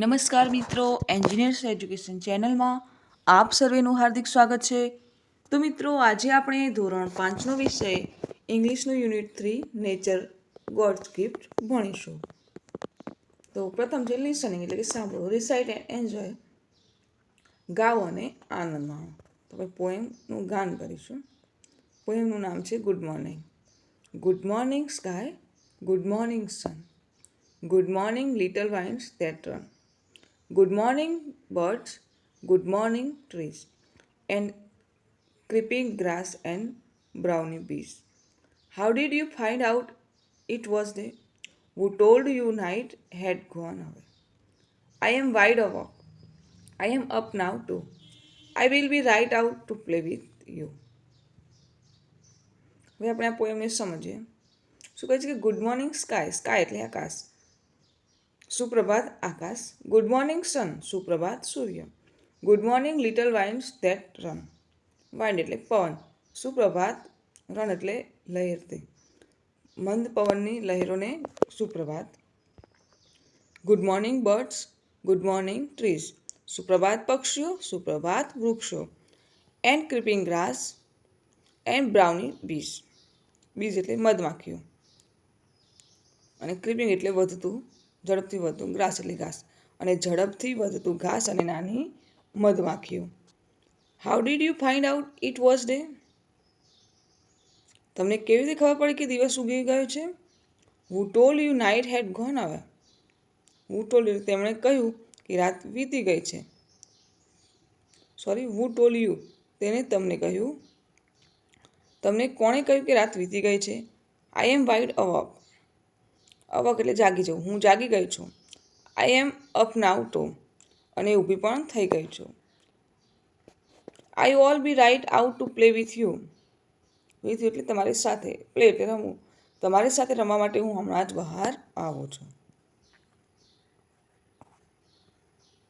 નમસ્કાર મિત્રો, engineers education ચેનલમાં આપ સર્વેનું હાર્દિક સ્વાગત છે. તો મિત્રો, આજે આપણે ધોરણ 5નો વિષય ઇંગ્લિશનું યુનિટ 3 નેચર ગોડ્સ ગિફ્ટ ભણીશું. તો પ્રથમ છે લિસનિંગ એટલે કે સાંભળો, રિસાઇટ એન્ડ એન્જોય, ગાઓ અને આનંદ માણો. તો આપણે પોએમનું ગાન કરીશું. પોએમનું નામ છે good morning. Good morning sky, good morning sun, good morning little winds that run. Good morning, birds. Good morning, trees. And creeping grass and brownie bees. How did you find out it was day? Who told you night had gone away? I am wide awake. I am up now too. I will be right out to play with you. હવે આપણે આ પોએમને સમજીએ. શું કહે છે કે good morning sky, sky એટલે આકાશ. સુપ્રભાત આકાશ. ગુડ મોર્નિંગ સન, સુપ્રભાત સૂર્ય. Good morning little winds that run, wind એટલે પવન. સુપ્રભાત, રન એટલે લહેરતી, મંદ પવનની લહેરોને સુપ્રભાત. Good morning birds, good morning trees, સુપ્રભાત પક્ષીઓ, સુપ્રભાત વૃક્ષો. And creeping grass and brownie bees, bees એટલે મધમાખીઓ, અને ક્રીપિંગ એટલે વધતું, ઝડપથી વધતું, ગ્રાસ એટલે ઘાસ, અને ઝડપથી વધતું ઘાસ અને નાની મધમાખીઓ. How did you find out it was day? તમને કેવી રીતે ખબર પડી કે દિવસ ઉગી ગયો છે? Who told you night had gone away? Who told you તેમણે કહ્યું કે રાત વીતી ગઈ છે. હુ ટોલ્ડ યુ તેને તમને કહ્યું. તમને કોણે કહ્યું કે રાત વીતી ગઈ છે? આઈ એમ વાઇડ અવક. અવક એટલે જાગી જવું, હું જાગી ગઈ છું. આઈ એમ અપ નાઉ ટુ, અને ઊભી પણ થઈ ગઈ છું. I'll be right out to play with you. With you એટલે તમારી સાથે, પ્લે એટલે રમવું. તમારી સાથે રમવા માટે હું હમણાં જ બહાર આવું છું.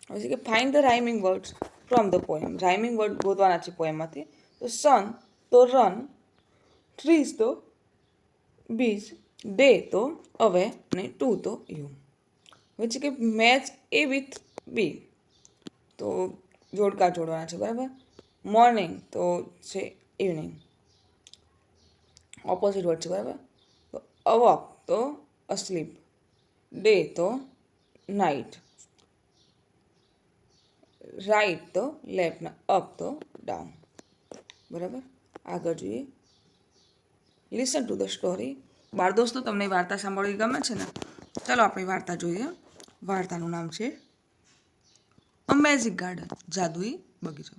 હવે છે કે find the rhyming words from the poem. Rhyming word ગોતવાના છે પોએમમાંથી. તો સન તો રન, ટ્રીઝ તો બીજ, ડે તો અવે, અને ટુ તો યુ. હવે છે કે મેચ એ વિથ બી, તો જોડકા જોડવાના છે, બરાબર. મોર્નિંગ તો છે ઇવનિંગ, ઓપોઝિટ વર્ડ છે, બરાબર. તો અવક તો અસ્લીપ, ડે તો નાઇટ, રાઇટ તો લેફ્ટ, અપ તો ડાઉન, બરાબર. આગળ જોઈએ. Listen to the story. બાળ દોસ્તો, તમને વાર્તા સાંભળવી ગમે છે ને? ચાલો આપણે વાર્તા જોઈએ. વાર્તાનું નામ છે અ મેજિક ગાર્ડન, જાદુઈ બગીચો.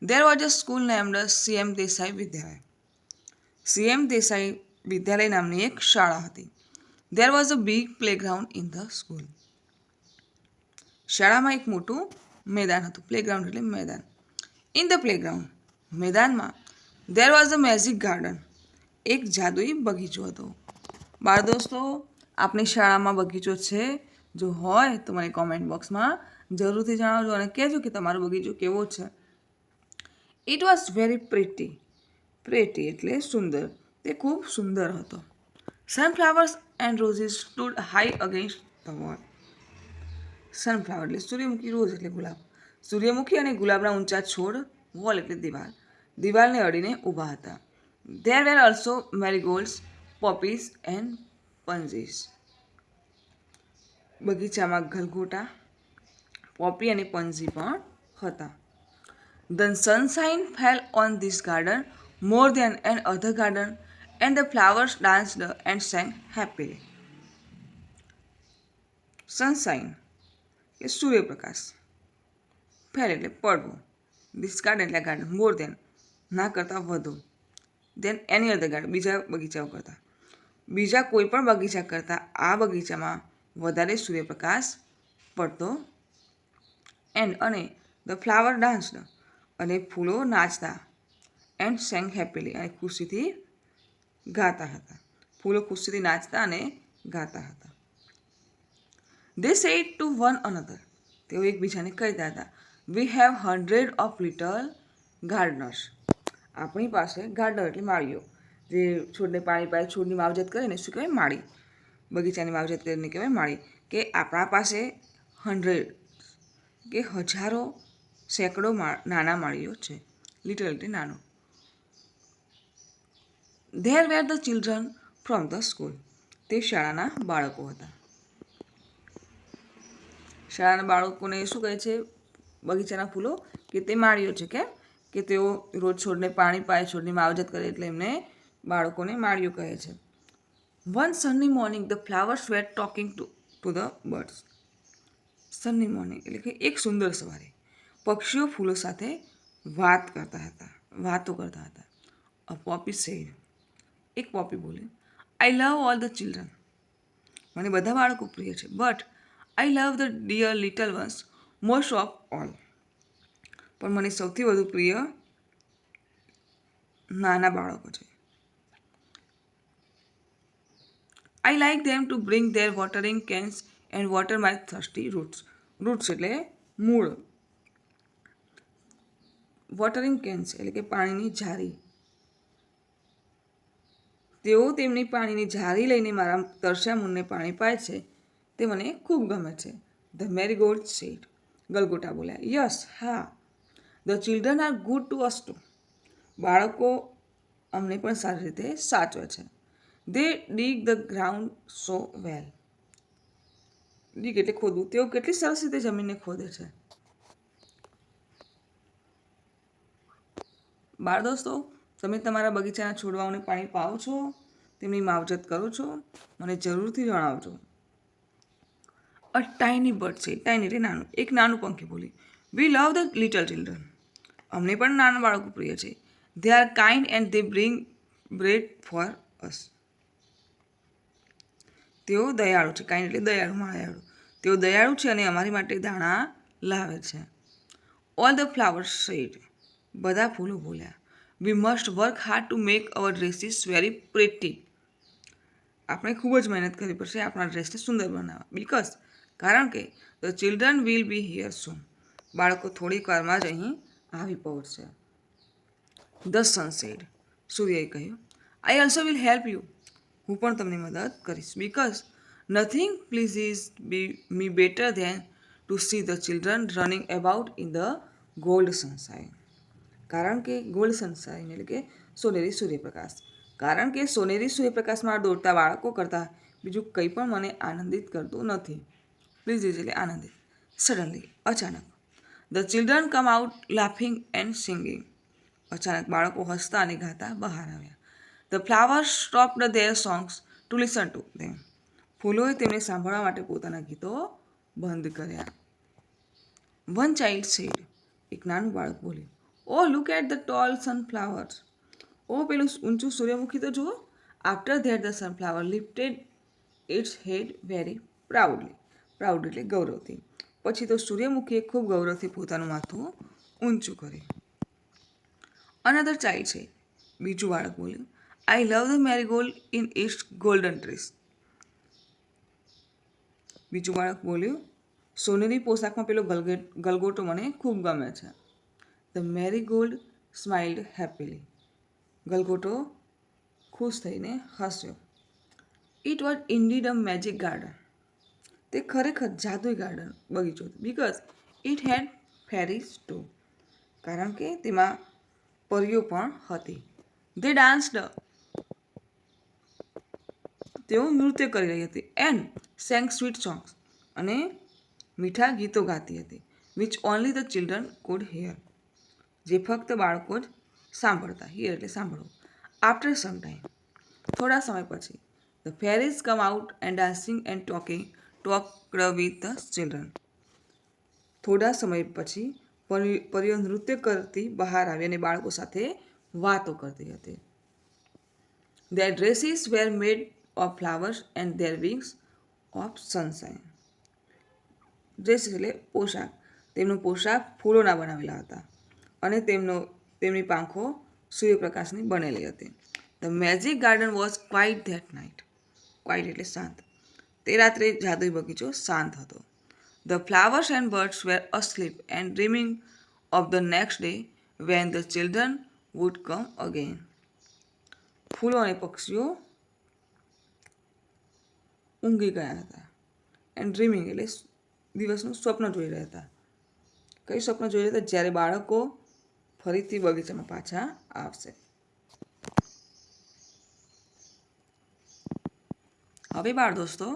There was a school named CM Desai Vidyalaya. CM Desai Vidyalaya નામની એક શાળા હતી. There was a big playground in the school. શાળામાં એક મોટું મેદાન હતું. પ્લેગ્રાઉન્ડ એટલે મેદાન. ઇન ધ પ્લેગ્રાઉન્ડ, મેદાનમાં, દેર વોઝ અ મેજિક ગાર્ડન, એક જાદુઈ બગીચો હતો. બાળ દોસ્તો, આપની શાળામાં બગીચો છે? જો હોય તો મને કોમેન્ટ બોક્સમાં જરૂરથી જણાવજો અને કહેજો કે તમારો બગીચો કેવો છે. It was very pretty. Pretty એટલે સુંદર. તે ખૂબ સુંદર હતો. Sunflowers and roses stood high against the wall. Sunflower એટલે સૂર્યમુખી, રોઝ એટલે ગુલાબ. સૂર્યમુખી અને ગુલાબના ઊંચા છોડ, વોલ એટલે દિવાલ, દિવાલને અડીને ઊભા હતા. There were also marigolds, poppies and pansies. બગીચામાં ગલગોટા, પોપી અને પંઝી પણ હતા. The sunshine fell on this garden more than an other garden, and the flowers danced and sang happily. Sunshine એટલે સૂર્યપ્રકાશ, ફેલ એટલે પડવું, ધીસ ગાર્ડન એટલે ગાર્ડન, મોર દેન ના કરતાં વધુ, દેન એની અધર ગાર્ડન બીજા બગીચાઓ કરતાં, બીજા કોઈ પણ બગીચા કરતાં આ બગીચામાં વધારે સૂર્યપ્રકાશ પડતો. એન્ડ અને ધ ફ્લાવર ડાન્સ્ડ અને ફૂલો નાચતા. એન્ડ સેંગ હેપીલી અને ખુશીથી ગાતા હતા. ફૂલો ખુશીથી નાચતા અને ગાતા હતા. દે સેડ ટુ વન અનધર, તેઓ એકબીજાને કહેતા હતા, વી હેવ 100 ઓફ લિટલ ગાર્ડનર્સ. આપણી પાસે ગાર્ડનર એટલે માળીઓ, જે છોડને પાણી પાય, છોડની માવજત કરે ને શું કહેવાય? માળી. બગીચાની માવજત કરીને કહેવાય માળી. કે આપણા પાસે હંડ્રેડ કે હજારો સેંકડો નાના માળીઓ છે. લિટલ એટલે નાનું. There were the children from the school. તે શાળાના બાળકો હતા. શાળાના બાળકોને શું કહે છે? બગીચાના ફૂલો કે તે માળીઓ છે. કે તેઓ રોજ છોડને પાણી પાય, છોડની માવજત કરે, એટલે એમને બાળકોને માળીઓ કહે છે. One sunny morning the flowers were talking to the birds. Sunny morning એટલે કે એક સુંદર સવારે પક્ષીઓ ફૂલો સાથે વાતો કરતા હતા. A poppy said. એક પોપી બોલી, I love all the children. મને બધા બાળકો પ્રિય છે, but I love the dear little ones most of all. પણ મને સૌથી વધુ પ્રિય નાના બાળકો છે. I like them to bring their watering cans and water my thirsty roots. Roots એટલે મૂળ. વોટરિંગ કેન્સ એટલે કે પાણીની જારી. તેઓ તેમની પાણીની જારી લઈને મારા તરસ્યા મૂળને પાણી પાય છે, તે મને ખૂબ ગમે છે. The marigold sad. ગલગોટા બોલ્યા, યસ, હા. The children are good to us too. બાળકો અમને પણ સારી રીતે સાચવે છે. They dig the ground so well. Dig એટલે ખોદવું. તેઓ કેટલી સરસ રીતે જમીનને ખોદે છે. બાળ દોસ્તો, તમે તમારા બગીચાના છોડવાઓને પાણી પાઓ છો? તેમની માવજત કરો છો? મને જરૂરથી જણાવજો. અ ટાઇની બર્ડ છે. ટાઇની એટલે નાનું. એક નાનું પંખી બોલી, વી લવ ધ લિટલ ચિલ્ડ્રન. અમને પણ નાના બાળકો પ્રિય છે. They are kind and they bring bread for us. તેઓ દયાળુ છે. કાઇન્ડ એટલે દયાળુ, માયાળુ. તેઓ દયાળુ છે અને અમારી માટે દાણા લાવે છે. All the flowers said. બધા ફૂલો બોલ્યા, we must work hard to make our dresses very pretty. આપણે ખૂબ જ મહેનત કરવી પડશે આપણા ડ્રેસને સુંદર બનાવવા. બીકોઝ કારણ કે the children will be here soon. બાળકો થોડીક વારમાં જ અહીં આવી પહોંચશે. The sun said. સૂર્યએ કહ્યું, I also will help you. હું પણ તમને મદદ કરીશ. Because nothing pleases me better than to see the children running about in the gold sunshine. કારણ કે ગોલ્ડ સનશાઇન એટલે કે સોનેરી સૂર્યપ્રકાશ. કારણ કે સોનેરી સૂર્યપ્રકાશમાં દોડતા બાળકો કરતાં બીજું કંઈ પણ મને આનંદિત કરતું નથી. પ્લીઝ એટલે આનંદિત. સડનલી અચાનક. The children come out laughing and singing. અચાનક બાળકો હસતા અને ગાતા બહાર આવ્યા. The flowers stopped their songs to listen to them. ફૂલોએ તેમને સાંભળવા માટે પોતાના ગીતો બંધ કર્યા. One child said. એક નાનું બાળક બોલ્યું, oh look at the tall sunflowers. ઓ પેલું ઊંચું સૂર્યમુખી તો જુઓ. After that the sunflower lifted its head very proudly. Proud એટલે ગૌરવથી. પછી તો સૂર્યમુખીએ ખૂબ ગૌરવથી પોતાનું માથું ઊંચું કર્યું. અનધર ચાઇલ્ડ છે. બીજું બાળક બોલ્યું, I love the marigold in its golden trees. બીજું બાળક બોલ્યું, સોનેરી પોશાકમાં પેલો ગલગોટો મને ખૂબ ગમે છે. The marigold smiled happily. ગલગોટો ખુશ થઈને હસ્યો. It was indeed a magic garden. તે ખરેખર જાદુઈ ગાર્ડન બગીચો હતો. Because it had fairies too. કારણ કે તેમાં પરીઓ પણ હતી. They danced. તેઓ નૃત્ય કરી રહી હતી. And sang sweet songs. અને મીઠા ગીતો ગાતી હતી. Which only the children could hear. જે ફક્ત બાળકો જ સાંભળતા. હિયર એટલે સાંભળવું. After some time. થોડા સમય પછી. The fairies come out and dancing and talked with the children. થોડા સમય પછી પરીઓ નૃત્ય કરતી બહાર આવી અને બાળકો સાથે વાતો કરતી હતી. Their dresses were made of flowers and their wings of sunshine. Dress એટલે પોશાક. તેમનો પોશાક ફૂલોના બનાવેલા હતા અને તેમની પાંખો સૂર્યપ્રકાશની બનેલી હતી. The magic garden was quiet that night. Quiet એટલે શાંત. તે રાત્રે જાદુઈ બગીચો શાંત હતો. The flowers and birds were asleep and dreaming of the next day when the children would come again. ફૂલો અને પક્ષીઓ ઊંઘી ગયા હતા. એન્ડ ડ્રીમિંગ એટલે દિવસનું સ્વપ્ન જોઈ રહ્યા હતા. કઈ સ્વપ્ન જોઈ રહ્યા હતા? જ્યારે બાળકો ફરીથી બગીચામાં પાછા આવશે. હવે બાળ દોસ્તો,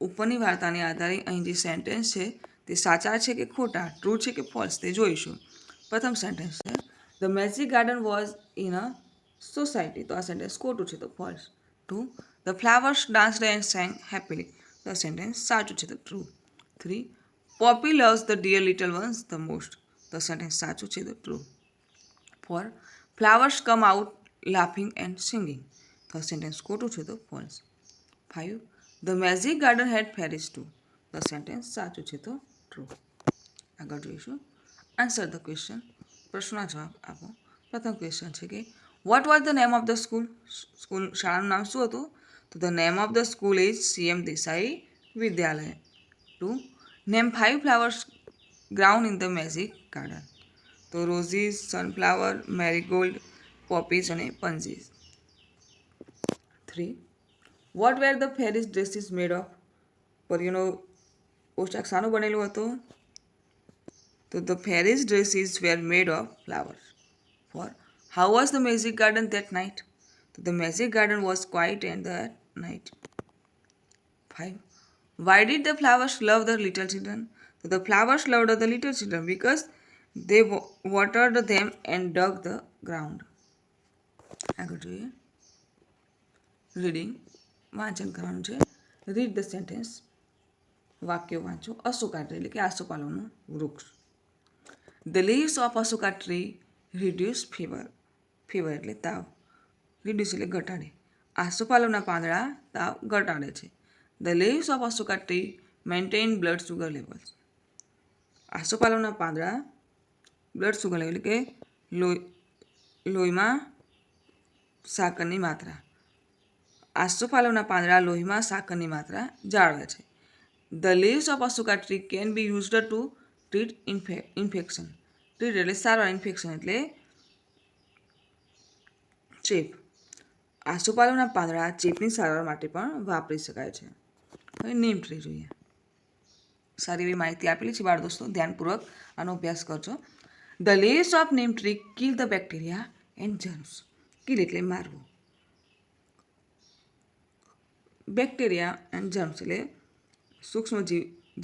ઉપરની વાર્તાને આધારે અહીં જે સેન્ટેન્સ છે તે સાચા છે કે ખોટા, ટ્રુ છે કે ફોલ્સ તે જોઈશું. પ્રથમ સેન્ટેન્સ છે the magic garden was in a society. તો આ સેન્ટેન્સ ખોટું છે, તો false. 2 the flowers danced and sang happily. તો આ સેન્ટેન્સ સાચું છે, તો true. 3 poppy loves the dear little ones the most. તો સેન્ટેન્સ સાચું છે, તો true. 4 flowers come out laughing and singing. તો આ સેન્ટેન્સ ખોટું છે, તો false. 5 the magic garden had fairies too. તો સેન્ટેન્સ સાચું છે, તો ટ્રુ. આગળ જોઈશું. Answer the question. પ્રશ્નનો જવાબ આપો. પ્રથમ ક્વેશ્ચન છે કે what was the name of the school. School શાળાનું નામ શું હતું? તો the name of the school is CM Desai Vidyalaya. 2 name 5 flowers ground in the magic garden. તો રોઝીસ, સનફ્લાવર, મેરીગોલ્ડ, પોપીઝ અને pansies. 3 what were the fairies dresses made of. પરીઓનો પોશાક શાનું બનેલું હતું? તો the fairies dresses were made of flowers. 4 how was the magic garden that night. તો the magic garden was quiet and that night. 5 why did the flowers love the little children. તો the flowers loved the little children because they watered them and dug the ground. આગળ જોઈએ. Reading વાંચન કરવાનું છે. Read the sentence. વાક્યો વાંચો. Ashoka tree એટલે કે આસોપાલવનું વૃક્ષ. The leaves of Ashoka tree reduce fever. Fever એટલે તાવ. રિડ્યુસ એટલે ઘટાડે. આસોપાલવના પાંદડા તાવ ઘટાડે છે. The leaves of Ashoka tree maintain blood sugar levels. આસોપાલવના પાંદડા બ્લડ સુગર લેવલ એટલે કે લોહીમાં સાકરની માત્રા. આસોપાલવના પાંદડા લોહીમાં સાકરની માત્રા જાળવે છે. The leaves of Ashoka tree can be used to treat infection. Treat એટલે સારવાર, ઇન્ફેક્શન એટલે ચેપ. આસોપાલવના પાંદડા ચેપની સારવાર માટે પણ વાપરી શકાય છે. હવે નીમ ટ્રી જોઈએ. સારી એવી માહિતી આપેલી છે બાળ દોસ્તો, ધ્યાનપૂર્વક આનો અભ્યાસ કરજો. The leaves of neem tree kill the bacteria and germs. Kill એટલે મારવું. બેક્ટેરિયા એન્ડ જર્મ્સ એટલે સૂક્ષ્મ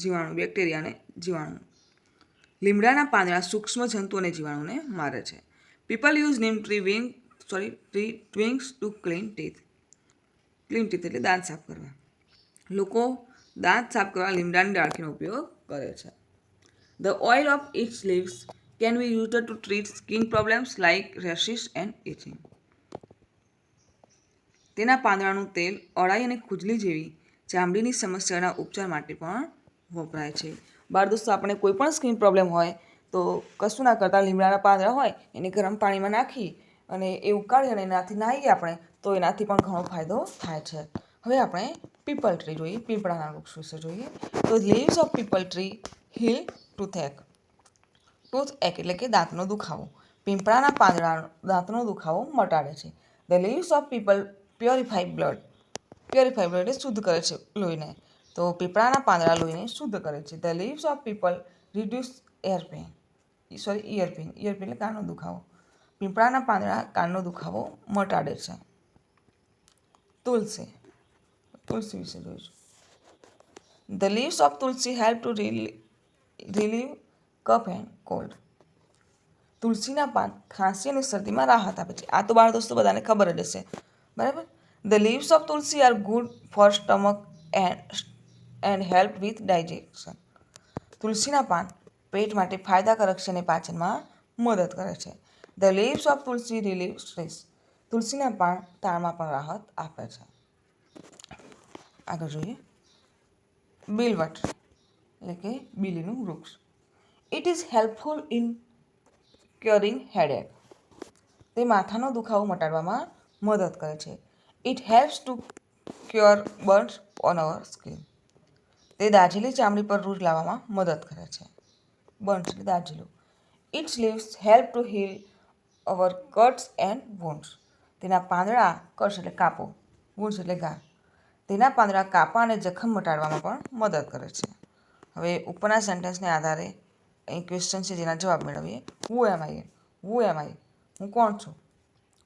જીવાણુ, બેક્ટેરિયા અને જીવાણુ. લીમડાના પાંદડા સૂક્ષ્મ જંતુ અને જીવાણુને મારે છે. People use neem tree twigs to clean teeth. Clean teeth એટલે દાંત સાફ કરવા. લોકો દાંત સાફ કરવા લીમડાની ડાળખીનો ઉપયોગ કરે છે. The oil of its leaves can be used to treat skin problems like rashes and etching. તેના પાંદડાનું તેલ અળાઈ અને ખુજલી જેવી ચામડીની સમસ્યાના ઉપચાર માટે પણ વપરાય છે. બાળ દોસ્તો, આપણે કોઈ પણ સ્કિન પ્રોબ્લેમ હોય તો કશું ના કરતાં લીમડાના પાંદડા હોય એને ગરમ પાણીમાં નાખી અને એ ઉકાળી અને એનાથી નાહીએ આપણે તો એનાથી પણ ઘણો ફાયદો થાય છે. હવે આપણે પીપલ ટ્રી જોઈએ, પીપળાના વૃક્ષ વિશે જોઈએ. તો leaves of peepal tree heal toothache. Toothache એટલે કે દાંતનો દુખાવો. પીપળાના પાંદડા દાંતનો દુખાવો મટાડે છે. The leaves of peepal purify blood. Purify blood એટલે શુદ્ધ કરે છે લોહીને. તો પીપળાના પાંદડા લોહીને શુદ્ધ કરે છે. The leaves of peepal reduce ear pain એટલે કાનનો દુખાવો. પીપળાના પાંદડા કાનનો દુખાવો મટાડે છે. તુલસી વિશે જોઈશું. The leaves of tulsi help to relieve cough and cold. તુલસીના પાન ખાંસી અને શરદીમાં રાહત આપે છે. આ તો બાળ દોસ્તો બધાને ખબર જ હશે, બરાબર. The leaves of Tulsi are good for stomach and help with digestion. તુલસીના પાન પેટ માટે ફાયદાકારક છે અને પાચનમાં મદદ કરે છે. The leaves of Tulsi relieve stress. તુલસીના પાન તાણમાં પણ રાહત આપે છે. આગળ જોઈએ. બિલવટ એટલે કે બીલીનું વૃક્ષ. It is helpful in curing headache. તે માથાનો દુખાવો મટાડવામાં મદદ કરે છે. It helps to cure burns on our skin. તે દાઝેલી ચામડી પર રૂજ લાવવામાં મદદ કરે છે. બર્ન્સ એટલે દાઝેલું. Its leaves help to heal our cuts and wounds. તેના પાંદડા, કટ્સ એટલે કાપો, વુન્ડ્સ એટલે ઘા. તેના પાંદડા કાપા અને જખમ મટાડવામાં પણ મદદ કરે છે. હવે ઉપરના સેન્ટેન્સને આધારે અહીં ક્વેશ્ચન છે જેના જવાબ મેળવીએ. હુ એમ આઈ, હું કોણ છું?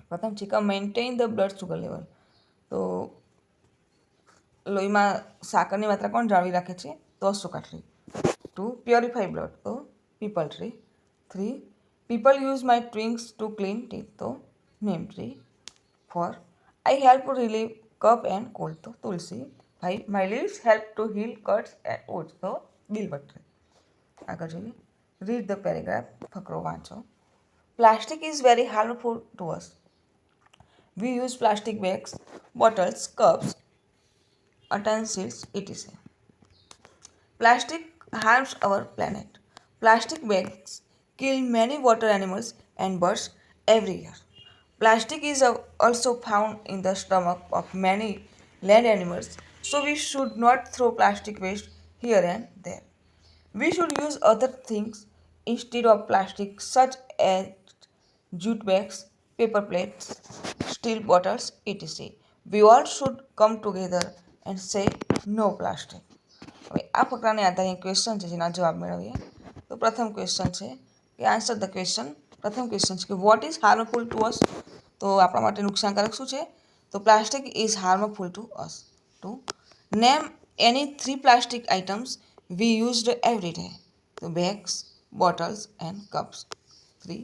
પ્રથમ છે કે maintain the blood sugar level, તો લોહીમાં સાકરની માત્રા કોણ જાળવી રાખે છે? તો અશોકા ટ્રી. 2 પ્યોરિફાઈ બ્લડ, તો peepal tree. 3 people use my twigs to clean teeth, તો neem tree. 4 I help to relieve cough and cold, તો tulsi. 5 my leaves help to heal cuts and wounds, તો બિલવટ ટ્રી. આગળ જોઈએ. રીડ ધ પેરેગ્રાફ, ફકરો વાંચો. Plastic is very harmful to us. V use plastic bags, bottles, cups, utensils, etc. Plastic harms our planet. Plastic bags kill many water animals and birds every year. Plastic is also found in the stomach of many land animals, so we should not throw plastic waste here and there. We should use other things instead of plastic, such as jute bags, paper plates, steel bottles, etc. We all should come together and say no plastic. હવે આ ફકરાને આધારે question છે જેના જવાબ મેળવીએ. તો પ્રથમ question છે કે આન્સર ધ ક્વેશ્ચન. પ્રથમ ક્વેશ્ચન છે કે what is harmful to us, તો આપણા માટે નુકસાનકારક શું છે? તો plastic is harmful to us. 2 name any 3 plastic items we used every day, તો bags, bottles and cups. 3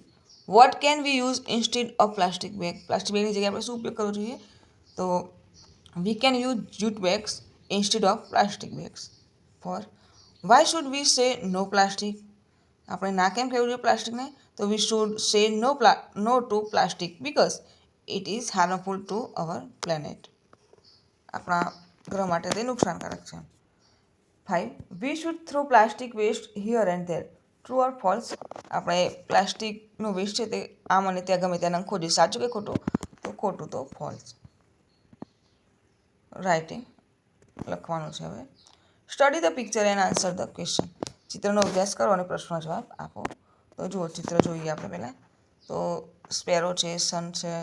what can we use instead of plastic bag, plastic બેગની જગ્યાએ આપણે શું ઉપયોગ કરવો જોઈએ? તો we can use jute bags instead of plastic bags. 4 why should we say no plastic, આપણે ના કેમ કહેવું જોઈએ પ્લાસ્ટિકને? તો we should say no to plastic because it is harmful to our planet, આપણા ગ્રહ માટે તે નુકસાનકારક છે. 5 we should throw plastic waste here and there, true or false, આપણે પ્લાસ્ટિકનું વેસ્ટ છે તે આમ અને ત્યાં ગમે ત્યાં નાખવો જોઈએ, સાચું કે ખોટું? તો ખોટું, તો ફોલ્સ. રાઇટિંગ લખવાનું છે. હવે study the picture and answer the question, ચિત્રનો અભ્યાસ કરો અને પ્રશ્નનો જવાબ આપો. તો જુઓ, ચિત્ર જોઈએ આપણે પહેલાં. તો સ્પેરો છે, સન છે,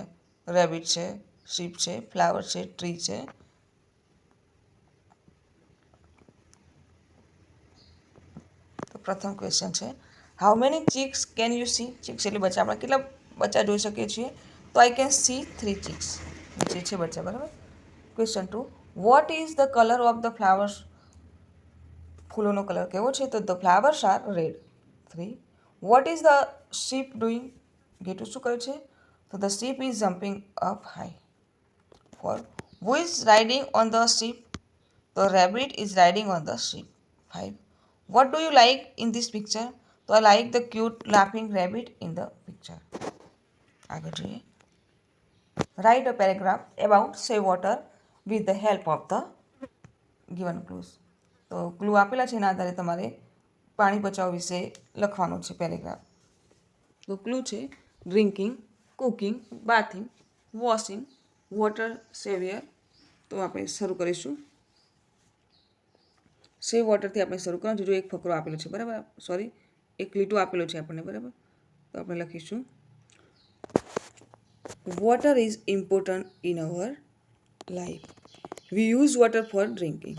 રેબિટ છે, શીપ છે, ફ્લાવર છે, ટ્રી છે. તો પ્રથમ ક્વેશ્ચન છે how many cheeks can you C, cheeks એટલે બચ્ચા, આપણે કેટલા બચ્ચા જોઈ શકીએ છીએ? તો આઈ કેન સી 3 ચીક્સ, જે છે બચ્ચા, બરાબર. Question 2 what is the colour of the flowers, ફૂલોનો કલર કેવો છે? તો the flowers are red. 3 what is the sheep doing, ઘેટું શું કરે છે? તો the sheep is jumping up high. 4 who is riding on the sheep, તો rabbit is riding on the sheep. 5 what do you like in this picture, તો I like the cute laughing rabbit in the picture. આગળ જોઈએ. Write a paragraph about save water with the help of the given clues, તો clue આપેલા છે એના આધારે તમારે પાણી બચાવ વિશે લખવાનું છે પેરેગ્રાફ. તો ક્લુ છે drinking, cooking, bathing, washing, water saviour. તો આપણે શરૂ કરીશું. સેવ વોટરથી આપણે શરૂ કરવાનું છે. જો એક ફકરો આપેલો છે, બરાબર, સોરી એક લીટો આપેલો છે આપણને, બરાબર. તો આપણે લખીશું water is important in our life. V use water for drinking,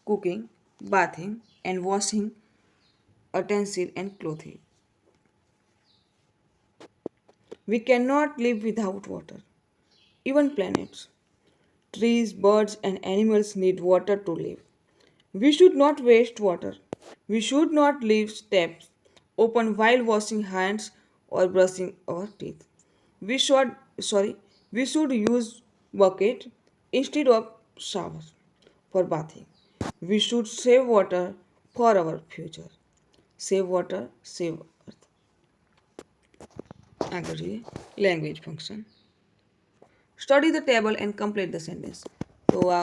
cooking, bathing, and washing utensils and clothing. We cannot live without water. Even planets, trees, birds, and animals need water to live. We should not waste water. We should not leave taps open while washing hands or brushing our teeth. We should use bucket instead of shower for bathing. We should save water for our future. Save water, save earth. આગળ જોઈએ. Language function. Study the table and complete the sentence. તો આ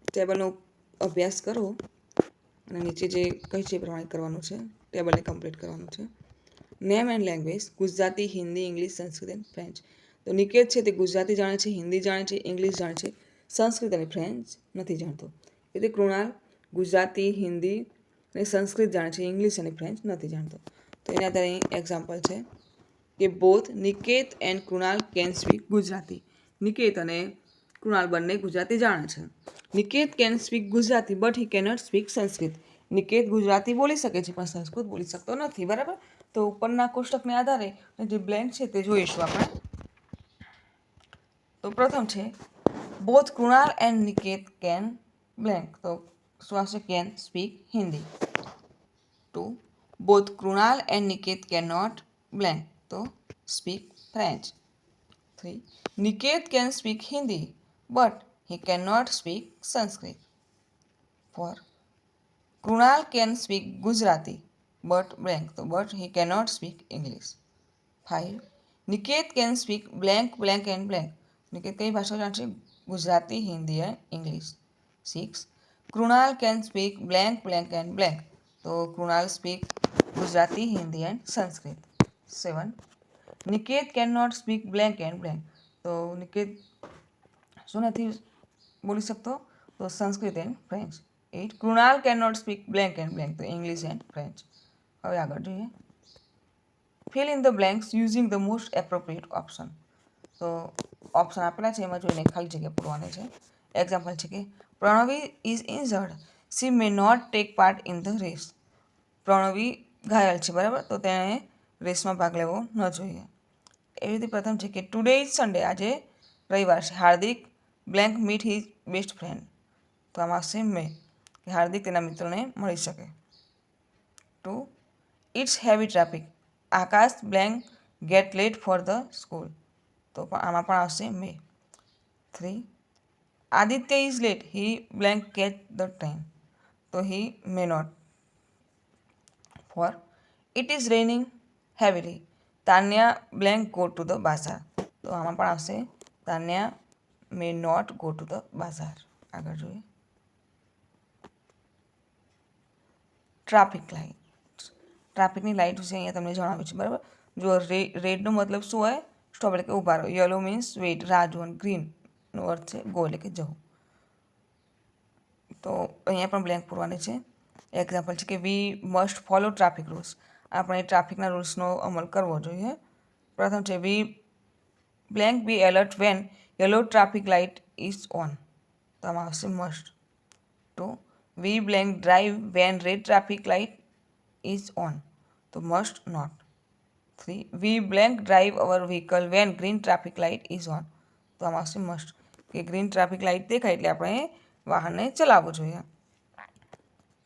ટેબલનો અભ્યાસ કરો અને નીચે જે કહે છે એ પ્રમાણે કરવાનું છે. ટેબલને કમ્પ્લીટ કરવાનું છે. Name and language, Gujarati, Hindi, English, Sanskrit and French. તો નિકેત છે તે ગુજરાતી જાણે છે, હિન્દી જાણે છે, ઇંગ્લિશ જાણે છે, સંસ્કૃત અને ફ્રેન્ચ નથી જાણતો. એટલે કૃણાલ ગુજરાતી, હિન્દી અને સંસ્કૃત જાણે છે, ઇંગ્લિશ અને ફ્રેન્ચ નથી જાણતો. તો એના આધારે અહીં એક્ઝામ્પલ છે કે both Niket and Krunal can speak Gujarati. Niket અને કૃણાલ બંને ગુજરાતી જાણે છે. Niket can speak Gujarati but he cannot speak Sanskrit. Niket Gujarati બોલી શકે છે પણ સંસ્કૃત બોલી શકતો નથી, બરાબર. તો ઉપરના કોષ્ટકને આધારે જે બ્લેન્ક છે તે જોઈશું આપણે. તો પ્રથમ છે both Krunal and Niket can blank. તો શું આવશે? Can speak Hindi. 2. Both Krunal and Niket cannot blank. So speak French. 3. Niket can speak Hindi, but he cannot speak Sanskrit. 4. Krunal can speak Gujarati, but blank. So but he cannot speak English. 5. Niket can speak blank, blank and blank. Niket કઈ ભાષા જાણશે? Gujarati, Hindi and English. 6. Krunal can speak blank, blank and blank. તો Krunal speak Gujarati, Hindi and Sanskrit. 7. Niket can not speak blank and blank. તો નિકેત શું નથી બોલી શકતો? તો Sanskrit and French. 8. Krunal can not speak blank and blank. તો ઇંગ્લિશ એન્ડ ફ્રેન્ચ. હવે આગળ જોઈએ. Fill in the blanks using the most appropriate option. તો ઓપ્શન આપેલા છે એમાં જોઈને ખાલી જગ્યા પૂરવાની છે. એક્ઝામ્પલ છે કે Pranavi is injured, she may not take part in the race. Pranavi ઘાયલ છે, બરાબર, તો તેણે રેસમાં ભાગ લેવો ન જોઈએ. એવી રીતે પ્રથમ છે કે ટુડે ઇઝ સન્ડે, આજે રવિવાર છે. Hardik blank meet his best friend. તો આમાં આવશે મે, કે હાર્દિક તેના મિત્રને મળી શકે. 2. It's heavy traffic, Akash blank get late for the school. તો આમાં પણ આવશે may. 3. Aditya is late, he blank catch the train. તો he may not. 4. It is raining heavily, Tanya blank go to the bazaar. તો આમાં પણ આવશે Tanya may not go to the bazaar. આગળ જોઈએ. Traffic light. ટ્રાફિકની લાઇટ વિશે અહીંયા તમને જણાવ્યું છે, બરાબર. જો રેડનો મતલબ શું હોય? સ્ટોપ એટલે કે ઊભા રહો. યલો મીન્સ વેઇટ, રાહ જોવાનું. ગ્રીનનો અર્થ છે ગો એટલે કે જવું. તો અહીંયા પણ બ્લેન્ક પૂરવાની છે. એક્ઝામ્પલ છે કે we must follow traffic rules. આપણે ટ્રાફિકના રૂલ્સનો અમલ કરવો જોઈએ. પ્રથમ છે we blank be alert when yellow traffic light is on. તો આમાં આવશે must. 2. We blank drive when red traffic light is on. તો must not. 3. We blank drive our vehicle when green traffic light is on. તો આમાં આવશે must, કે green traffic light દેખાય એટલે આપણે વાહનને ચલાવવું જોઈએ.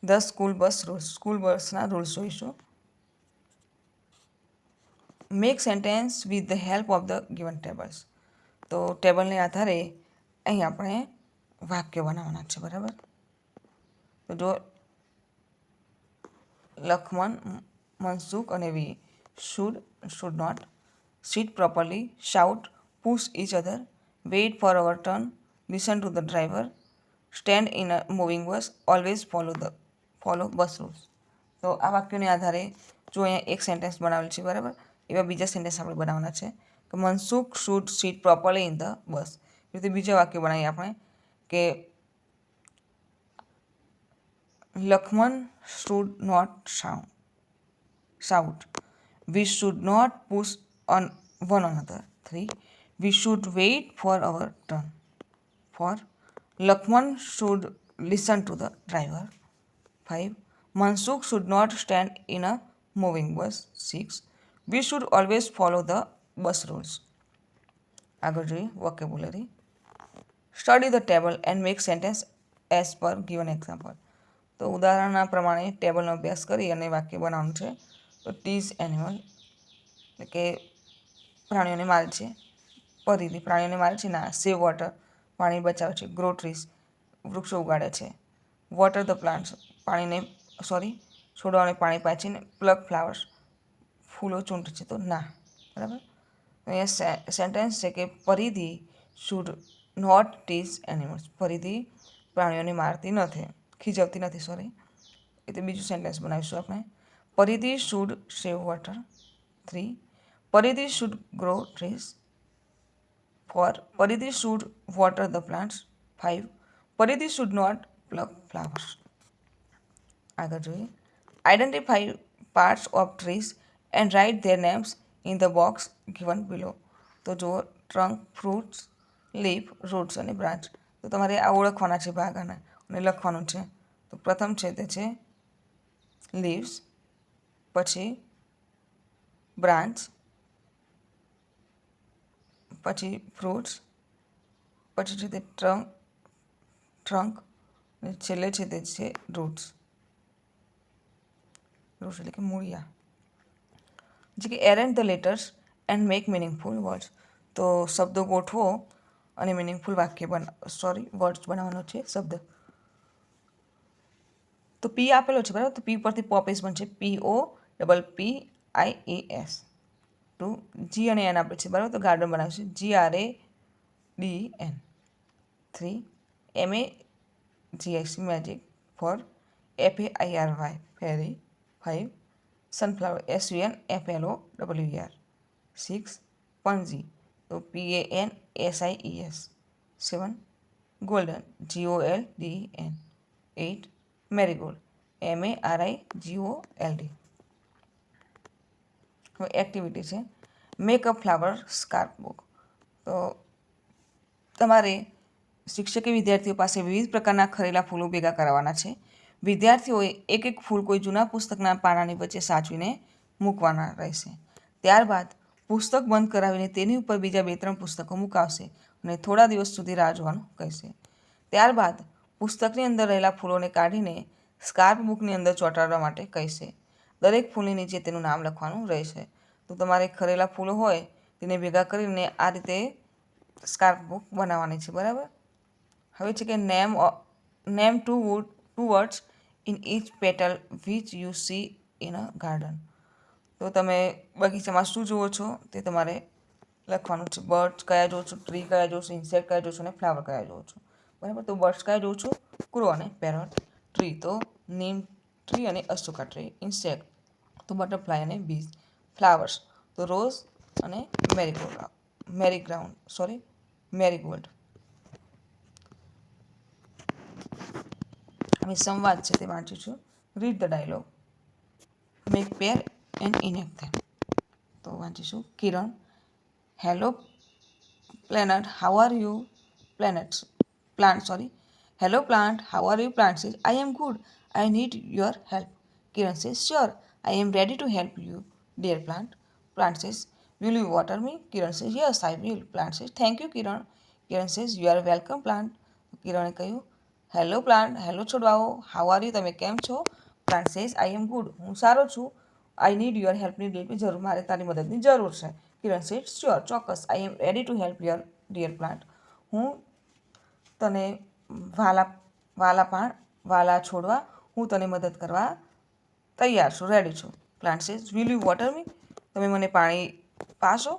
10. School bus rules. સ્કૂલ બસના રૂલ્સ જોઈશું. Make sentence with the help of the given tables. તો ટેબલને આધારે અહીં આપણે વાક્ય બનાવવાના છે, બરાબર. તો જો લખમણ, મનસુખ અને we should not sit properly, shout, push each other, wait for our turn, listen to the driver, stand in a moving bus, always follow bus rules. તો આ વાક્યોને આધારે જો અહીંયા એક સેન્ટેન્સ બનાવેલ છે, બરાબર, એવા બીજા સેન્ટેન્સ આપણે બનાવવાના છે કે Mansukh should sit properly in the bus. એ રીતે બીજા વાક્ય બનાવીએ આપણે કે Lakhman should not shout. We should not push on one another. 3. We should wait for our turn. 4. Lakshman should listen to the driver. 5. Mansukh should not stand in a moving bus. 6. We should always follow the bus rules. આગળ જોઈએ vocabulary. Study the table and make sentence as per given example. તો ઉદાહરણના પ્રમાણે ટેબલનો અભ્યાસ કરી અને વાક્ય બનાવવાનું છે. તો ટીઝ એનિમલ એટલે કે પ્રાણીઓને મારે છે. પરિધિ પ્રાણીઓને મારે છે ના. સેવ વોટર પાણી બચાવે છે. ગ્રો ટ્રીઝ વૃક્ષો ઉગાડે છે. વોટર ધ પ્લાન્ટ્સ છોડવાને પાણી પાય છે. ને પ્લગ ફ્લાવર્સ ફૂલો ચૂંટે છે. તો ના, બરાબર. અહીંયા સેન્ટેન્સ છે કે Paridhi should not tease animals. Paridhi પ્રાણીઓને મારતી નથી, ખીજવતી નથી. એટલે બીજું સેન્ટેન્સ બનાવીશું આપણે. Paridhi should save water. 3. Paridhi should grow trees. 4. Paridhi should water the plants. 5. Paridhi should not pluck flowers. આગળ જોઈએ. Identify parts of trees and write their names in the box given below. તો જુઓ ટ્રંક, ફ્રૂટ્સ, લીફ, રૂટ્સ અને branch. તો તમારે આ ઓળખવાના છે ભાગ અને લખવાનું છે. તો પ્રથમ છે તે છે લીવ્સ, પછી બ્રાન્ચ, પછી ફ્રૂટ્સ, પછી છે તે ટ્રંક અને છેલ્લે છે તે છે રૂટ્સ એટલે કે મૂળિયા. જે કે arrange the letters and make meaningful words. તો શબ્દો ગોઠવો અને મિનિંગફુલ વર્ડ્સ બનાવવાનો છે શબ્દ. તો પી આપેલો છે બરાબર, તો પી પરથી પોપીસ બનશે POPPIES. ટુ જી અને એન આપે છે બરાબર, તો ગાર્ડન બનાવશે GRADN. 3 MAGIC magic. 4 FAIRY ફેરી. 5 સનફ્લાવર SUNFLOWER. 6 પણજી, તો PANSIES. 7 golden GOLDEN. 8 marigold MARIGOLD. હવે એક્ટિવિટી છે મેક અ ફ્લાવર સ્કાર્પ બુક. તો તમારે શિક્ષકે વિદ્યાર્થીઓ પાસે વિવિધ પ્રકારના ખરેલા ફૂલો ભેગા કરવાના છે. વિદ્યાર્થીઓએ એક એક ફૂલ કોઈ જૂના પુસ્તકના પાનાની વચ્ચે સાચવીને મૂકવાના રહેશે. ત્યારબાદ પુસ્તક બંધ કરાવીને તેની ઉપર બીજા 2-3 પુસ્તકો મુકાવશે અને થોડા દિવસ સુધી રાહ જોવાનું કહેશે. ત્યારબાદ પુસ્તકની અંદર રહેલા ફૂલોને કાઢીને સ્કાર્પ બુકની અંદર ચોંટાડવા માટે કહેશે. દરેક ફૂલની નીચે તેનું નામ લખવાનું રહેશે. તો તમારે ખરેલા ફૂલો હોય તેને ભેગા કરીને આ રીતે સ્કાર્પ બુક બનાવવાની છે બરાબર. હવે છે કે name two words in each petal which you see in a garden. તો તમે બગીચામાં શું જુઓ છો તે તમારે લખવાનું છે. બર્ડ્સ કયા જુઓ છો, ટ્રી કયા જુઓ છો, ઇન્સેક્ટ કયા જુઓ છો અને ફ્લાવર કયા જુઓ છો બરાબર. તો બર્ડ્સ કયા જુઓ છો, ક્રો અને પેરોટ. ટ્રી તો નીમ ટ્રી અને અશોકા ટ્રી. ઇન્સેક્ટ તો બટરફ્લાય અને બીઝ. ફ્લાવર્સ તો રોઝ અને મેરીગોલ્ડ. હવે સંવાદ છે તે વાંચીશું. Read the dialogue. Make pair and enact them. તો વાંચીશું. Kiran, hello planet, how are you? Hello plant, how are you? Plant says, I am good. I need your help. Kiran says, sure, I am ready to help you, dear plant. Plant says, will you water me? Kiran says, yes, I will. Plant says, thank you, Kiran. Kiran says, you are welcome, plant. કિરણે કહ્યું, hello plant, hello છોડવાઓ, how are you, તમે કેમ છો? Plant says, I M good, હું સારો છું. I need your હેલ્પની જરૂર, મારે તારી મદદની જરૂર છે. કિરણ સેઝ, શ્યોર, ચોક્કસ, I am ready to help your dear plant. હું તને વાલા છોડવા, હું તને મદદ કરવા તૈયાર છું, રેડી છું. Plant says, will you water me, તમે મને પાણી પાશો?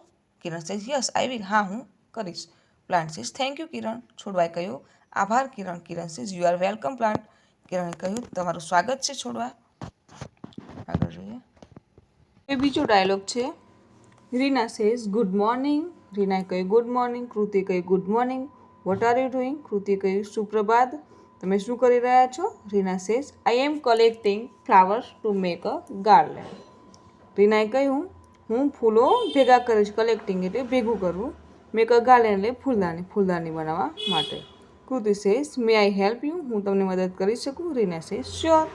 Kiran says, yes I will, હા હું કરીશ. Plant says, thank you Kiran, છોડવાએ કહ્યું, આભાર કિરણ. Kiran says, you are welcome plant. કિરણે કહ્યું, તમારું સ્વાગત છે છોડવા. આગળ જોઈએ. એ બીજો ડાયલોગ છે. Reena says, good morning. રીનાએ કહ્યું, ગુડ મોર્નિંગ. કૃતિએ કહ્યું, good morning. What are you doing? કૃતિએ કહ્યું, સુપ્રભાત. તમે શું કરી રહ્યા છો? Reena says, I am collecting flowers to make a garland. રીનાએ કહ્યું, હું ફૂલો ભેગા કરીશ. કલેક્ટિંગ એટલે ભેગું કરવું. મેક અ ગાર્લેન્ડ એટલે ફૂલદાની બનાવવા માટે. Kriti says, may I help you, હું તમને મદદ કરી શકું? Reena says, sure.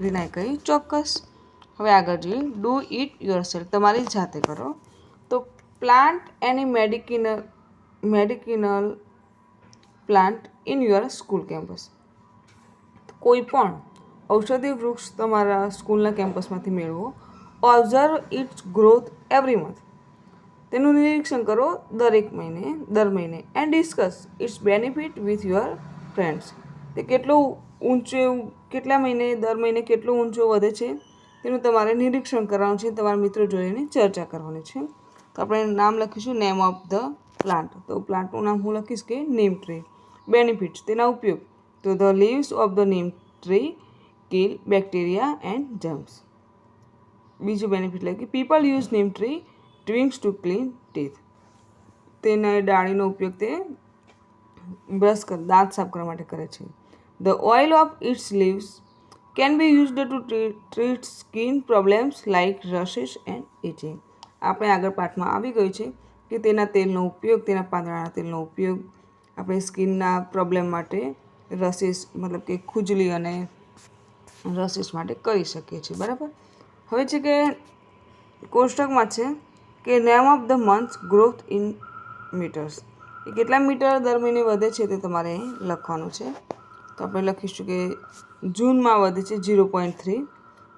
રીનાએ કહ્યું, ચોક્કસ. હવે આગળ જોઈએ. ડુ ઇટ યોરસેલ્ફ, તમારી જાતે કરો. તો plant any medicinal plant in your school campus. કોઈ પણ ઔષધીય વૃક્ષ તમારા સ્કૂલના કેમ્પસમાંથી મેળવો. Observe its growth every month, તેનું નિરીક્ષણ કરો દર મહિને. And discuss its benefit with your friends, તે દર મહિને કેટલો ઊંચો વધે છે તેનું તમારે નિરીક્ષણ કરવાનું છે, તમારા મિત્રો જોઈને ચર્ચા કરવાની છે. તો આપણે નામ લખીશું નેમ ઓફ ધ પ્લાન્ટ. તો પ્લાન્ટનું નામ હું લખીશ કે નીમ ટ્રી. બેનિફિટ્સ, તેના ઉપયોગ, તો the leaves of the neem tree kill bacteria and germs. બીજું બેનિફિટ લખી, people use neem tree twigs to clean teeth. તેના ડાળીનો ઉપયોગ તે દાંત સાફ કરવા માટે કરે છે. The oil of its leaves can be used to treat skin problems like rashes and itching. આપણે આગળ પાઠમાં આવી ગયું છે કે તેના પાંદડાના તેલનો ઉપયોગ આપણે સ્કિનના પ્રોબ્લેમ માટે, રશિસ મતલબ કે ખુજલી અને રસીસ માટે કરી શકીએ છીએ. બરાબર. હવે છે કે કોષ્ટકમાં છે કે name of the month growth in metres, એ કેટલા મીટર દર મહિને વધે છે તે તમારે અહીં લખવાનું છે. તો આપણે લખીશું કે જૂનમાં વધે છે 0.3,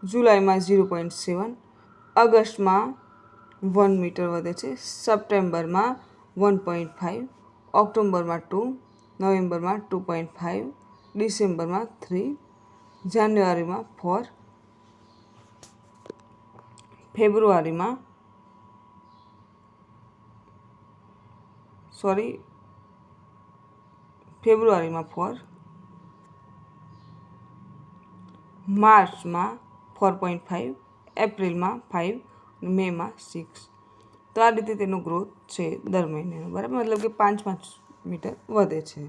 જુલાઈમાં 0.7, ઓગસ્ટમાં 1 મીટર વધે છે, સપ્ટેમ્બરમાં 1.5, ઓક્ટોબરમાં 2, નવેમ્બરમાં 2.5, ડિસેમ્બરમાં 3, જાન્યુઆરીમાં 4, ફેબ્રુઆરીમાં ફેબ્રુઆરીમાં 4, માર્ચમાં 4.5, એપ્રિલમાં 5, મેમાં 6. તો આ રીતે તેનો ગ્રોથ છે દર મહિનેનો. બરાબર. મતલબ કે 5 મીટર વધે છે,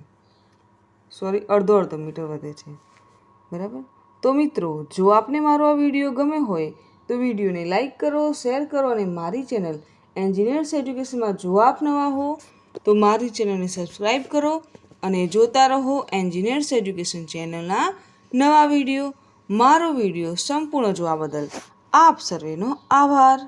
અડધો મીટર વધે છે. બરાબર. તો મિત્રો, જો આપને મારો આ વિડીયો ગમે હોય તો વિડીયોને લાઈક કરો, શેર કરો અને મારી ચેનલ એન્જિનિયર્સ એજ્યુકેશનમાં જો આપ નવા હો તો મારી ચેનલને સબસ્ક્રાઈબ કરો અને જોતા રહો એન્જિનિયર્સ એજ્યુકેશન ચેનલના નવા વિડીયો. મારો વિડીયો સંપૂર્ણ જોવા બદલ આપ સર્વેનો આભાર.